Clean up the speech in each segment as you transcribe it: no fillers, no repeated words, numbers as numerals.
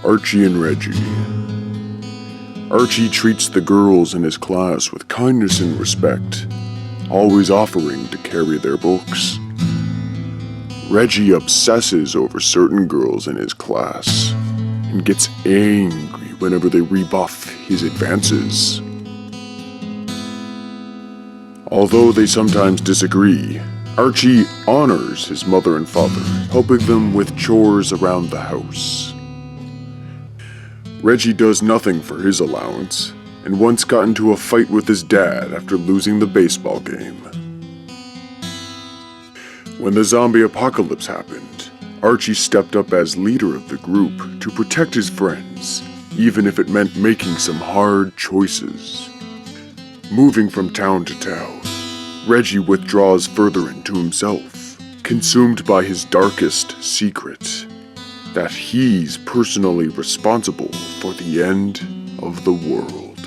Archie and Reggie. Archie treats the girls in his class with kindness and respect, always offering to carry their books. Reggie obsesses over certain girls in his class and gets angry whenever they rebuff his advances. Although they sometimes disagree, Archie honors his mother and father, helping them with chores around the house. Reggie does nothing for his allowance, and once got into a fight with his dad after losing the baseball game. When the zombie apocalypse happened, Archie stepped up as leader of the group to protect his friends, even if it meant making some hard choices. Moving from town to town, Reggie withdraws further into himself, consumed by his darkest secret, that he's personally responsible for the end of the world.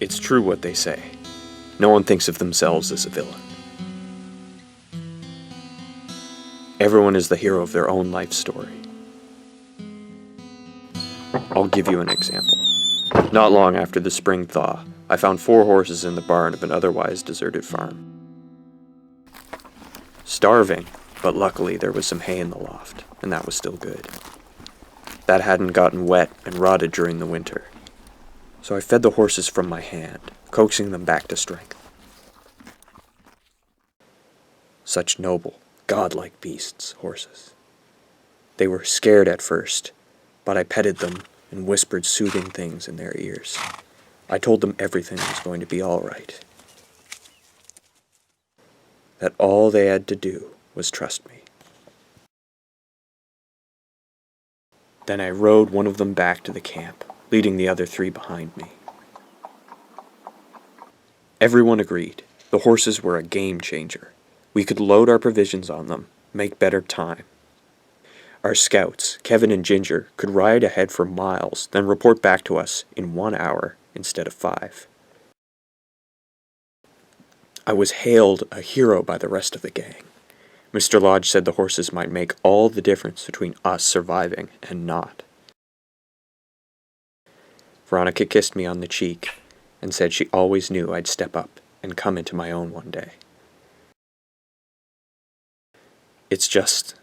It's true what they say. No one thinks of themselves as a villain. Everyone is the hero of their own life story. I'll give you an example. Not long after the spring thaw, I found 4 horses in the barn of an otherwise deserted farm. Starving, but luckily there was some hay in the loft, and that was still good. That hadn't gotten wet and rotted during the winter. So I fed the horses from my hand, coaxing them back to strength. Such noble, godlike beasts, horses. They were scared at first, but I petted them and whispered soothing things in their ears. I told them everything was going to be all right. That all they had to do was trust me. Then I rode one of them back to the camp, leading the other 3 behind me. Everyone agreed. The horses were a game changer. We could load our provisions on them, make better time. Our scouts, Kevin and Ginger, could ride ahead for miles, then report back to us in 1 hour instead of 5. I was hailed a hero by the rest of the gang. Mr. Lodge said the horses might make all the difference between us surviving and not. Veronica kissed me on the cheek and said she always knew I'd step up and come into my own one day. It's just,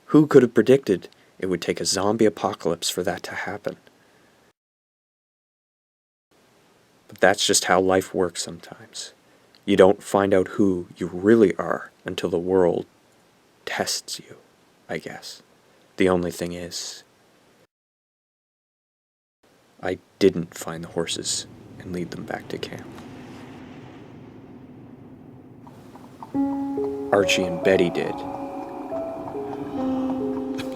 who could have predicted it would take a zombie apocalypse for that to happen? But that's just how life works sometimes. You don't find out who you really are until the world tests you, I guess. The only thing is, I didn't find the horses and lead them back to camp. Archie and Betty did.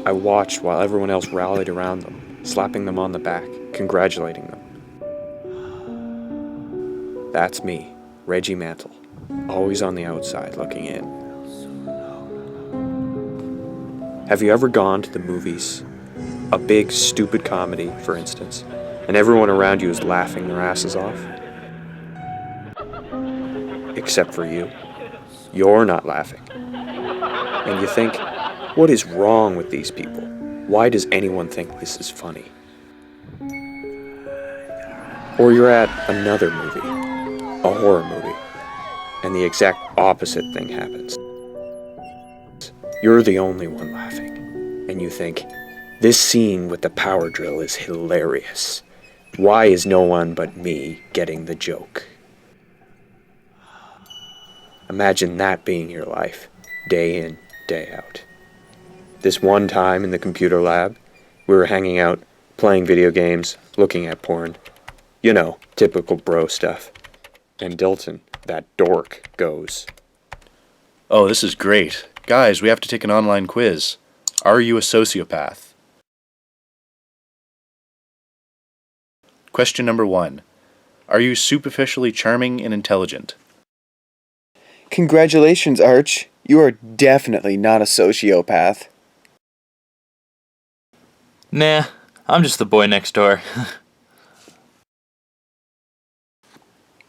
I watched while everyone else rallied around them, slapping them on the back, congratulating them. That's me, Reggie Mantle, always on the outside looking in. Have you ever gone to the movies? A big, stupid comedy, for instance, and everyone around you is laughing their asses off? Except for you. You're not laughing. And you think, what is wrong with these people? Why does anyone think this is funny? Or you're at another movie, a horror movie, and the exact opposite thing happens. You're the only one laughing, and you think, this scene with the power drill is hilarious. Why is no one but me getting the joke? Imagine that being your life, day in, day out. This one time in the computer lab, we were hanging out, playing video games, looking at porn. You know, typical bro stuff. And Dilton, that dork, goes, "Oh, this is great. Guys, we have to take an online quiz. Are you a sociopath?" Question number 1. Are you superficially charming and intelligent? Congratulations, Arch. You are definitely not a sociopath. Nah, I'm just the boy next door.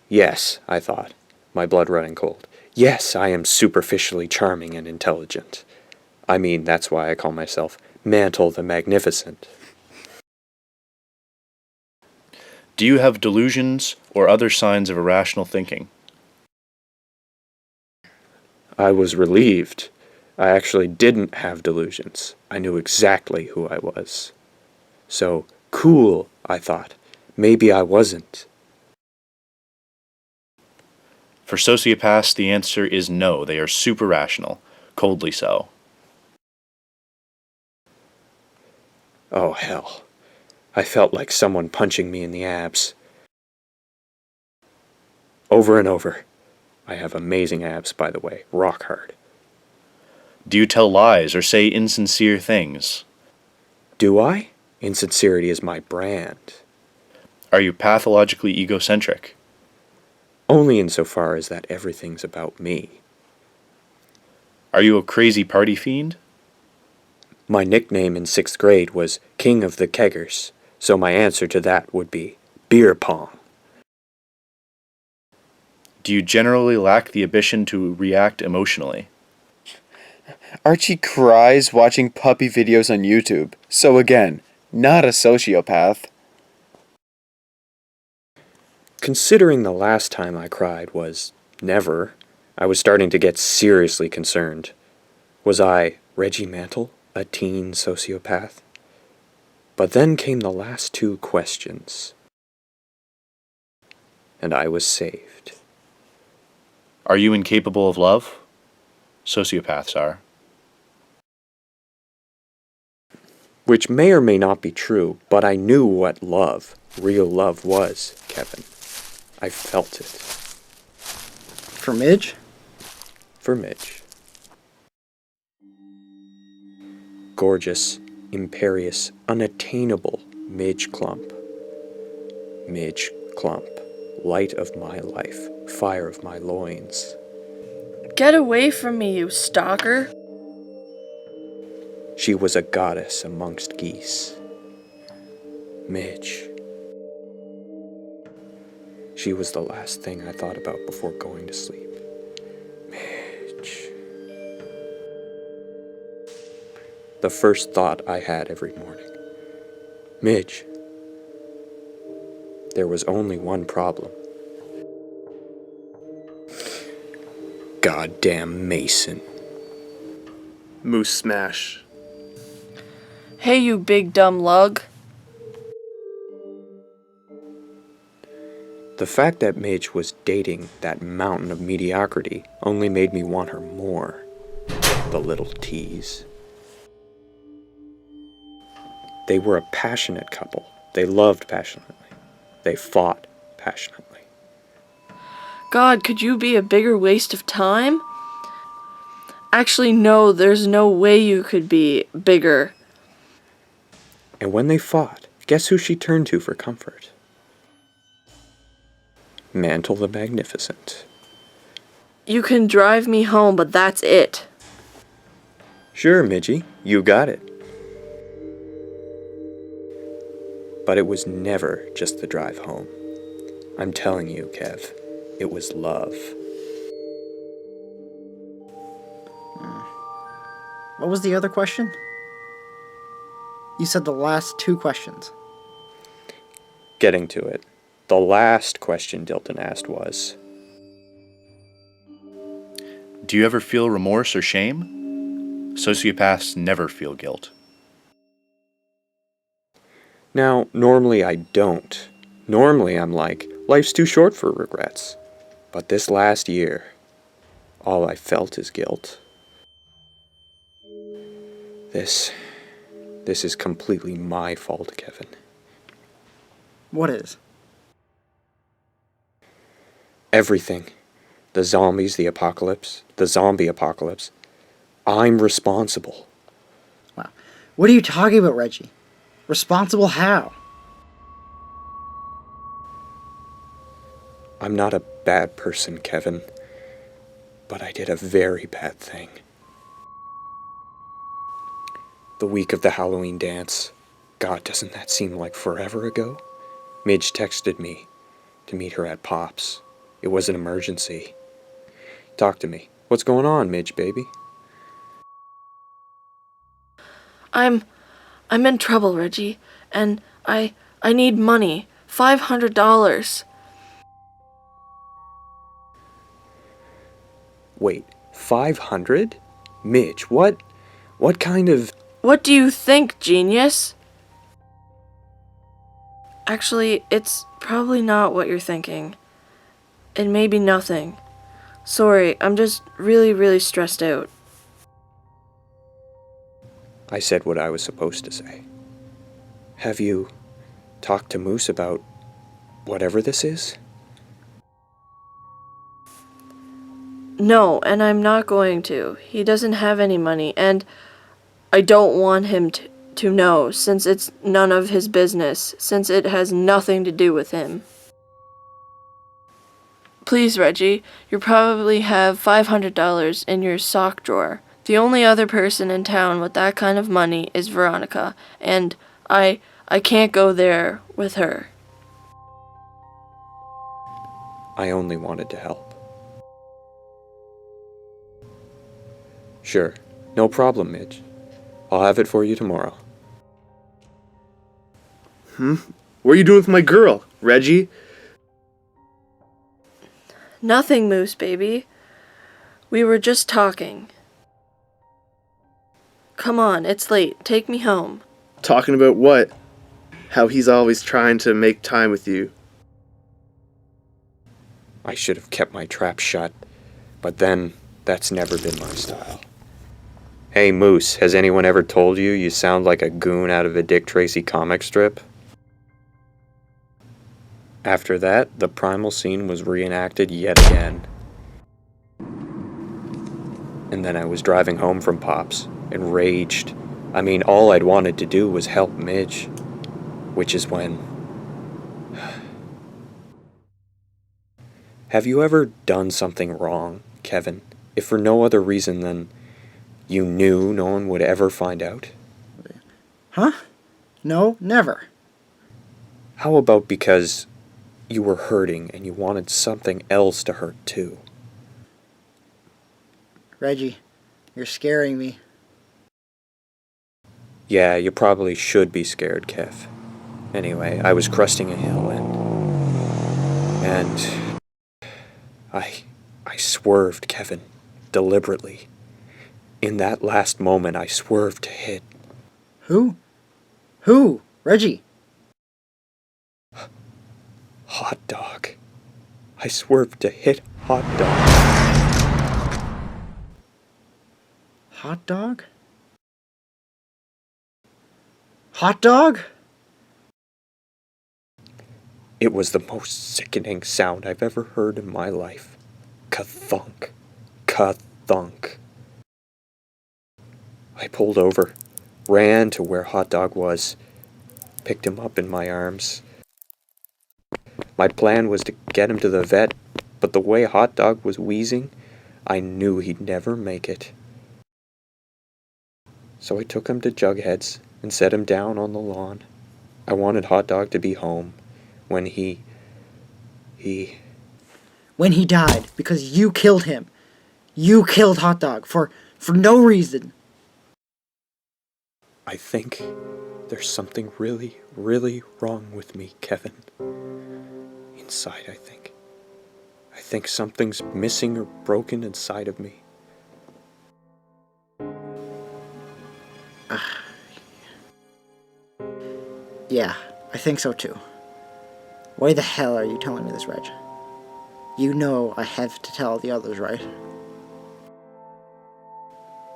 yes, I thought, my blood running cold. Yes, I am superficially charming and intelligent. I mean, that's why I call myself Mantle the Magnificent. Do you have delusions or other signs of irrational thinking? I was relieved. I actually didn't have delusions. I knew exactly who I was. So, cool, I thought. Maybe I wasn't. For sociopaths, the answer is no. They are super rational, coldly so. Oh, hell. I felt like someone punching me in the abs. Over and over. I have amazing abs, by the way. Rock hard. Do you tell lies or say insincere things? Do I? Insincerity is my brand. Are you pathologically egocentric? Only insofar as that everything's about me. Are you a crazy party fiend? My nickname in 6th grade was King of the Keggers, so my answer to that would be beer pong. Do you generally lack the ambition to react emotionally? Archie cries watching puppy videos on YouTube. So again, not a sociopath. Considering the last time I cried was never, I was starting to get seriously concerned. Was I, Reggie Mantle, a teen sociopath? But then came the last 2 questions. And I was saved. Are you incapable of love? Sociopaths are. Which may or may not be true, but I knew what love, real love was, Kevin. I felt it. For Midge? For Midge. Gorgeous, imperious, unattainable Midge Clump. Midge Clump, light of my life, fire of my loins. Get away from me, you stalker. She was a goddess amongst geese. Midge. She was the last thing I thought about before going to sleep. Midge. The first thought I had every morning. Midge. There was only one problem. Goddamn Mason. Moose smash. Hey, you big dumb lug. The fact that Midge was dating that mountain of mediocrity only made me want her more. The little tease. They were a passionate couple. They loved passionately. They fought passionately. God, could you be a bigger waste of time? Actually, no, there's no way you could be bigger. And when they fought, guess who she turned to for comfort? Mantle the Magnificent. You can drive me home, but that's it. Sure, Midgie, you got it. But it was never just the drive home. I'm telling you, Kev, it was love. What was the other question? You said the last 2 questions. Getting to it, the last question Dilton asked was, Do you ever feel remorse or shame? Sociopaths never feel guilt. Now, normally I don't. Normally I'm like, life's too short for regrets. But this last year, all I felt is guilt. This is completely my fault, Kevin. What is? Everything. The zombies, the apocalypse, the zombie apocalypse. I'm responsible. Wow. What are you talking about, Reggie? Responsible how? I'm not a bad person, Kevin. But I did a very bad thing. The week of the Halloween dance. God, doesn't that seem like forever ago? Midge texted me to meet her at Pop's. It was an emergency. Talk to me. What's going on, Midge, baby? I'm in trouble, Reggie, and I need money. $500. Wait, 500? Midge, what kind of... What do you think, genius? Actually, it's probably not what you're thinking. It may be nothing. Sorry, I'm just really, really stressed out. I said what I was supposed to say. Have you talked to Moose about whatever this is? No, and I'm not going to. He doesn't have any money, and I don't want him to know, since it's none of his business, since it has nothing to do with him. Please, Reggie, you probably have $500 in your sock drawer. The only other person in town with that kind of money is Veronica, and I can't go there with her. I only wanted to help. Sure, no problem, Midge. I'll have it for you tomorrow. What are you doing with my girl, Reggie? Nothing, Moose, baby. We were just talking. Come on, it's late. Take me home. Talking about what? How he's always trying to make time with you. I should have kept my trap shut, but then that's never been my style. Hey, Moose, has anyone ever told you you sound like a goon out of a Dick Tracy comic strip? After that, the primal scene was reenacted yet again. And then I was driving home from Pop's, enraged. I mean, all I'd wanted to do was help Midge. Which is when... Have you ever done something wrong, Kevin? If for no other reason than you knew no one would ever find out? Huh? No, never. How about because you were hurting and you wanted something else to hurt too? Reggie, you're scaring me. Yeah, you probably should be scared, Kev. Anyway, I was cresting a hill and I swerved, Kevin, deliberately. In that last moment, I swerved to hit. Who? Who? Reggie? Hot Dog. I swerved to hit Hot Dog. Hot dog? Hot dog? It was the most sickening sound I've ever heard in my life. Ka-thunk. Ka-thunk. I pulled over, ran to where Hot Dog was, picked him up in my arms. My plan was to get him to the vet, but the way Hot Dog was wheezing, I knew he'd never make it. So I took him to Jughead's and set him down on the lawn. I wanted Hot Dog to be home when When he died, because you killed him. You killed Hot Dog for no reason. I think there's something really, really wrong with me, Kevin. Inside, I think. I think something's missing or broken inside of me. Yeah, I think so too. Why the hell are you telling me this, Reg? You know I have to tell the others, right?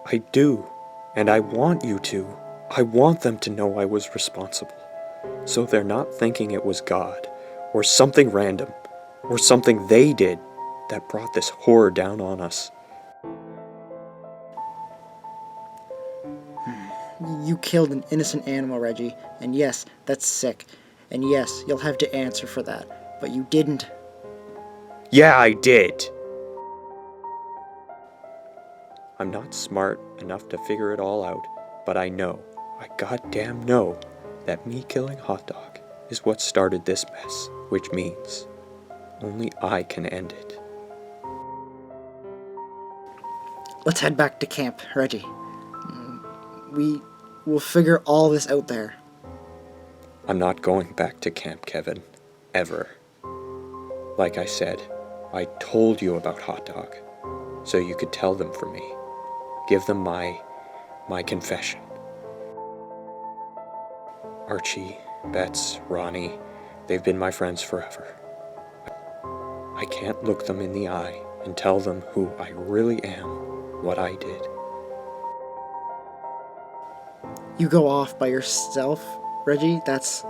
I do, and I want you to. I want them to know I was responsible, so they're not thinking it was God, or something random, or something they did that brought this horror down on us. You killed an innocent animal, Reggie, and yes, that's sick. And yes, you'll have to answer for that, but you didn't. Yeah, I did! I'm not smart enough to figure it all out, but I goddamn know, that me killing Hot Dog is what started this mess, which means only I can end it. Let's head back to camp, Reggie. We will figure all this out there. I'm not going back to camp, Kevin. Ever. Like I said, I told you about Hot Dog, so you could tell them for me. Give them my confession. Archie, Bets, Ronnie, they've been my friends forever. I can't look them in the eye and tell them who I really am, what I did. You go off by yourself, Reggie? That's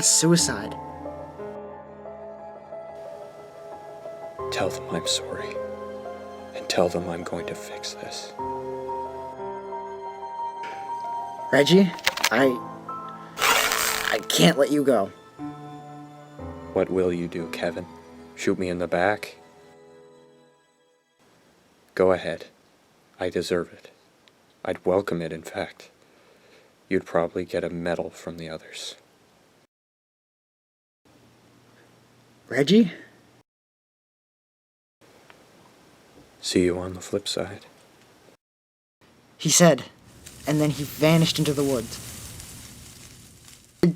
suicide. Tell them I'm sorry, and tell them I'm going to fix this. Reggie, I can't let you go. What will you do, Kevin? Shoot me in the back? Go ahead. I deserve it. I'd welcome it, in fact. You'd probably get a medal from the others. Reggie? See you on the flip side. He said, and then he vanished into the woods.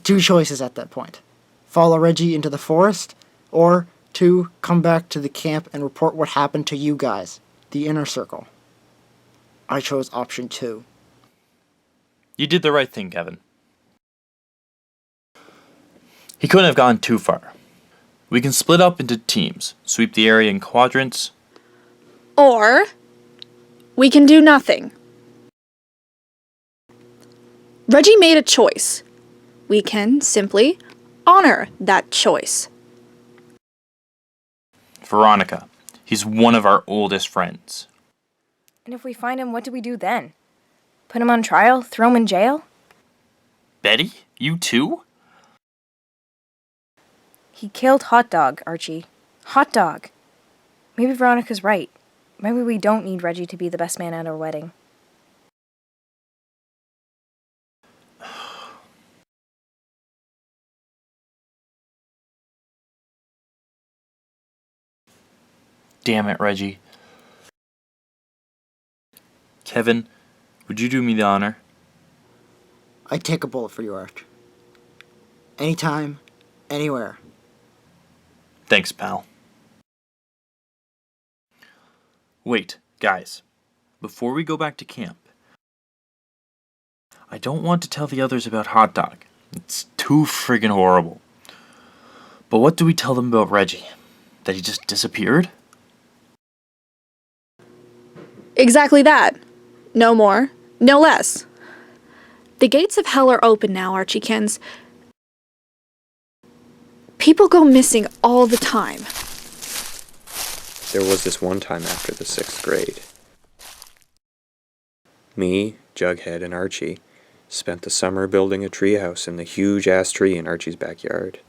Two choices at that point. Follow Reggie into the forest, or 2, come back to the camp and report what happened to you guys, the inner circle. I chose option 2. You did the right thing, Kevin. He couldn't have gone too far. We can split up into teams, sweep the area in quadrants. Or we can do nothing. Reggie made a choice. We can simply honor that choice. Veronica, he's one of our oldest friends. And if we find him, what do we do then? Put him on trial? Throw him in jail? Betty, you too? He killed Hot Dog, Archie. Hot Dog. Maybe Veronica's right. Maybe we don't need Reggie to be the best man at our wedding. Damn it, Reggie. Kevin, would you do me the honor? I'd take a bullet for you, Arch. Anytime, anywhere. Thanks, pal. Wait, guys. Before we go back to camp, I don't want to tell the others about Hot Dog. It's too friggin' horrible. But what do we tell them about Reggie? That he just disappeared? Exactly that. No more, no less. The gates of hell are open now, Archiekins. People go missing all the time. There was this one time after the 6th grade. Me, Jughead, and Archie spent the summer building a treehouse in the huge-ass tree in Archie's backyard.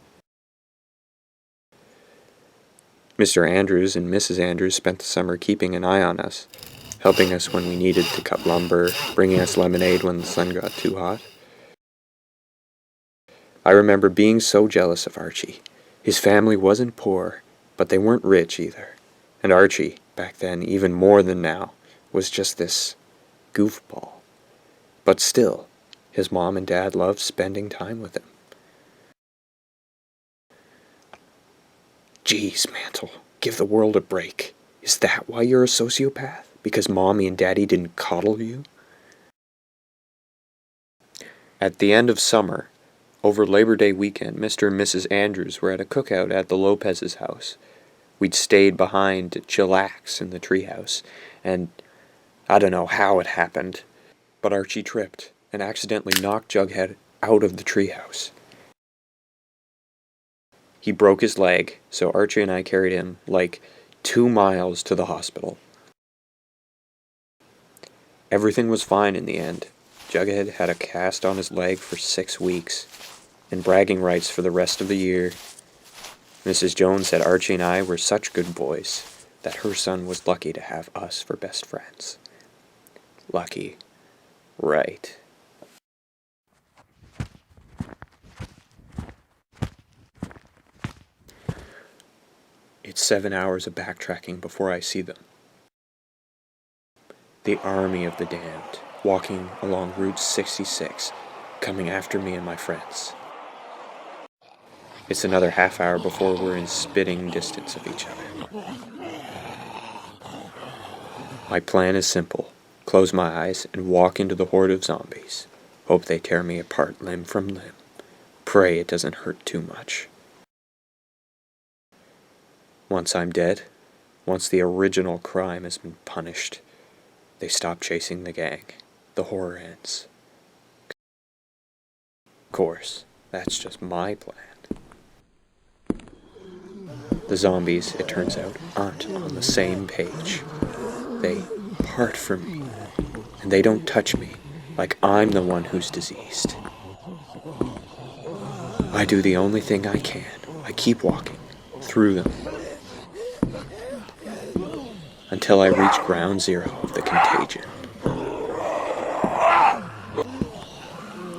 Mr. Andrews and Mrs. Andrews spent the summer keeping an eye on us, helping us when we needed to cut lumber, bringing us lemonade when the sun got too hot. I remember being so jealous of Archie. His family wasn't poor, but they weren't rich either. And Archie, back then, even more than now, was just this goofball. But still, his mom and dad loved spending time with him. Jeez, Mantle, give the world a break. Is that why you're a sociopath? Because mommy and daddy didn't coddle you? At the end of summer, over Labor Day weekend, Mr. and Mrs. Andrews were at a cookout at the Lopez's house. We'd stayed behind to chillax in the treehouse, and I don't know how it happened, but Archie tripped and accidentally knocked Jughead out of the treehouse. He broke his leg, so Archie and I carried him like 2 miles to the hospital. Everything was fine in the end. Jughead had a cast on his leg for 6 weeks, and bragging rights for the rest of the year. Mrs. Jones said Archie and I were such good boys that her son was lucky to have us for best friends. Lucky. Right. It's 7 hours of backtracking before I see them. The army of the damned, walking along Route 66, coming after me and my friends. It's another half hour before we're in spitting distance of each other. My plan is simple. Close my eyes and walk into the horde of zombies. Hope they tear me apart limb from limb. Pray it doesn't hurt too much. Once I'm dead, once the original crime has been punished, they stop chasing the gang. The horror ends. Of course, that's just my plan. The zombies, it turns out, aren't on the same page. They part from me, and they don't touch me like I'm the one who's diseased. I do the only thing I can. I keep walking through them until I reach ground zero of the contagion,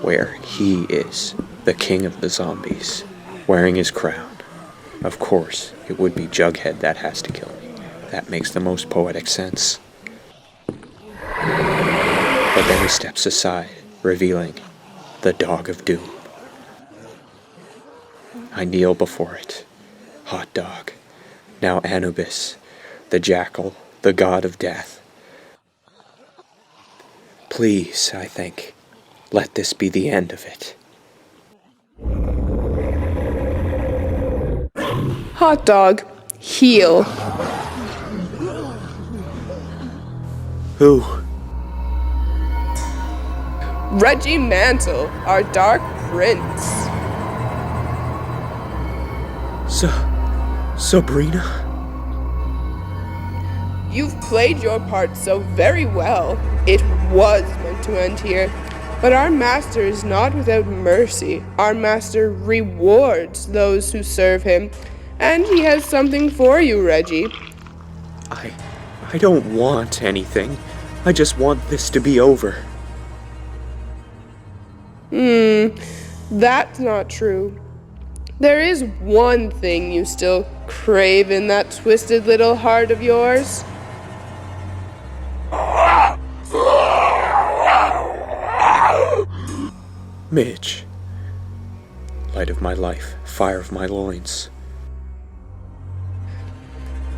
where he is, the king of the zombies, wearing his crown. Of course, it would be Jughead that has to kill me. That makes the most poetic sense. But then he steps aside, revealing the Dog of Doom. I kneel before it. Hot Dog, now Anubis, the jackal, the god of death. Please, I think, let this be the end of it. Hot Dog, heal. Who? Reggie Mantle, our Dark Prince. Sabrina? You've played your part so very well. It was meant to end here. But our master is not without mercy. Our master rewards those who serve him. And he has something for you, Reggie. I don't want anything. I just want this to be over. That's not true. There is one thing you still crave in that twisted little heart of yours. Midge. Light of my life, fire of my loins.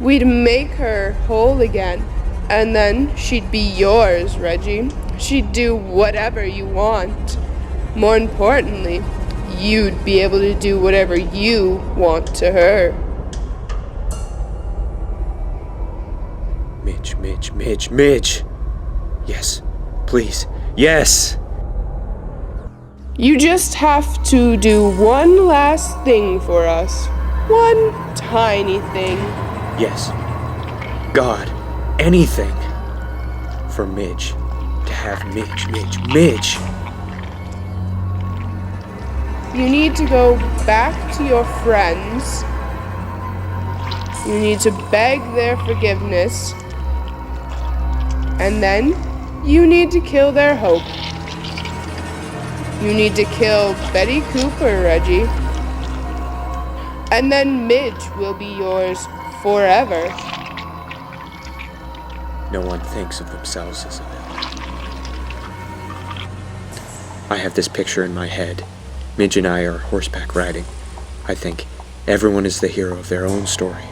We'd make her whole again, and then she'd be yours, Reggie. She'd do whatever you want. More importantly, you'd be able to do whatever you want to her. Midge. Yes, please, yes! You just have to do one last thing for us. One tiny thing. Yes. God, anything. For Midge. To have Midge. You need to go back to your friends. You need to beg their forgiveness. And then you need to kill their hope. You need to kill Betty Cooper, Reggie. And then Midge will be yours forever. No one thinks of themselves as a villain. I have this picture in my head. Midge and I are horseback riding. I think everyone is the hero of their own story.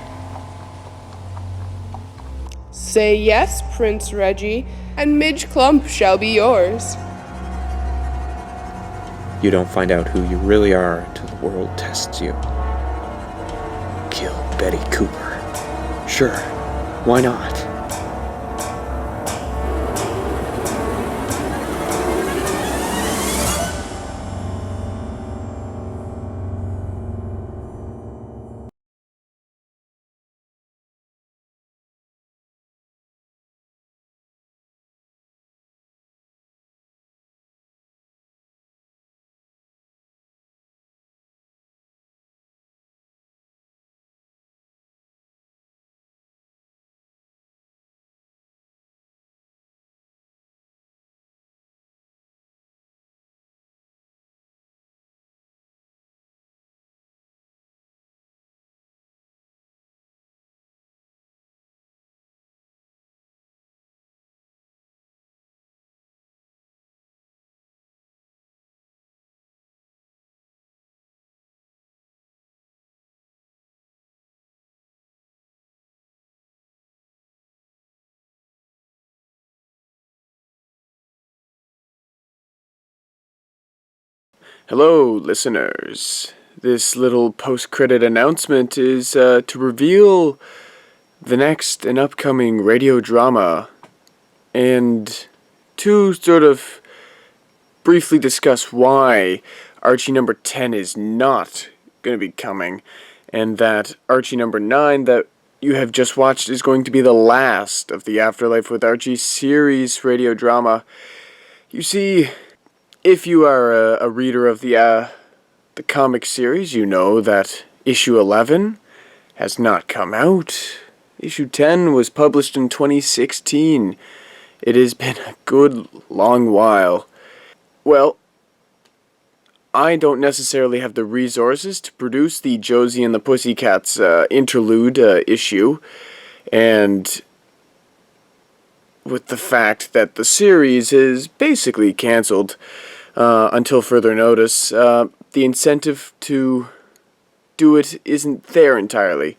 Say yes, Prince Reggie, and Midge Clump shall be yours. You don't find out who you really are until the world tests you. Kill Betty Cooper. Sure, why not? Hello, listeners. This little post-credit announcement is to reveal the next and upcoming radio drama, and to sort of briefly discuss why Archie number 10 is not going to be coming, and that Archie number 9 that you have just watched is going to be the last of the Afterlife with Archie series radio drama. You see, if you are a reader of the comic series, you know that issue 11 has not come out. Issue 10 was published in 2016. It has been a good long while. Well, I don't necessarily have the resources to produce the Josie and the Pussycats interlude issue, and with the fact that the series is basically cancelled until further notice, the incentive to do it isn't there entirely.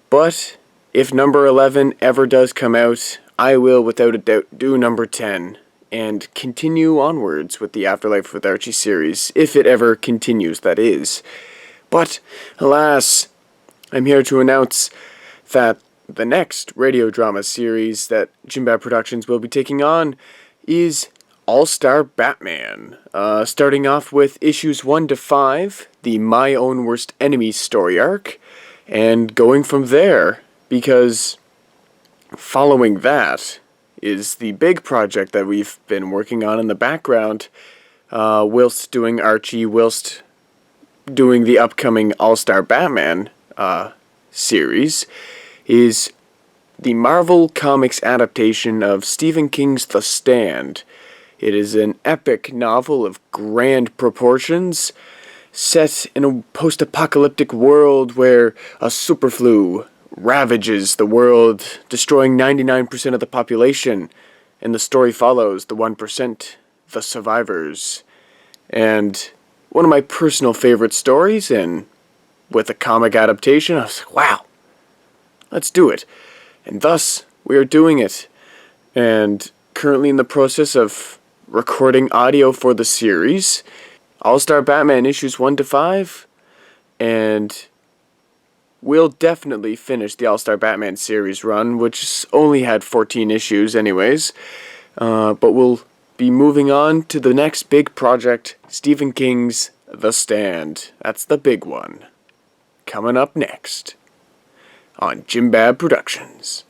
But if number 11 ever does come out, I will without a doubt do number 10 and continue onwards with the Afterlife with Archie series, if it ever continues, that is. But, alas, I'm here to announce that the next radio drama series that Jim Bad Productions will be taking on is All-Star Batman, starting off with issues 1 to 5, the My Own Worst Enemy story arc, and going from there, because following that is the big project that we've been working on in the background, whilst doing Archie, whilst doing the upcoming All-Star Batman series, is the Marvel Comics adaptation of Stephen King's The Stand. It is an epic novel of grand proportions, set in a post-apocalyptic world where a superflu ravages the world, destroying 99% of the population, and the story follows the 1%, the survivors. And one of my personal favorite stories, and with a comic adaptation, I was like, wow, let's do it. And thus, we are doing it. And currently in the process of recording audio for the series, All-Star Batman issues 1 to 5, and we'll definitely finish the All-Star Batman series run, which only had 14 issues anyways, but we'll be moving on to the next big project, Stephen King's The Stand. That's the big one. Coming up next on Jim Bad Productions.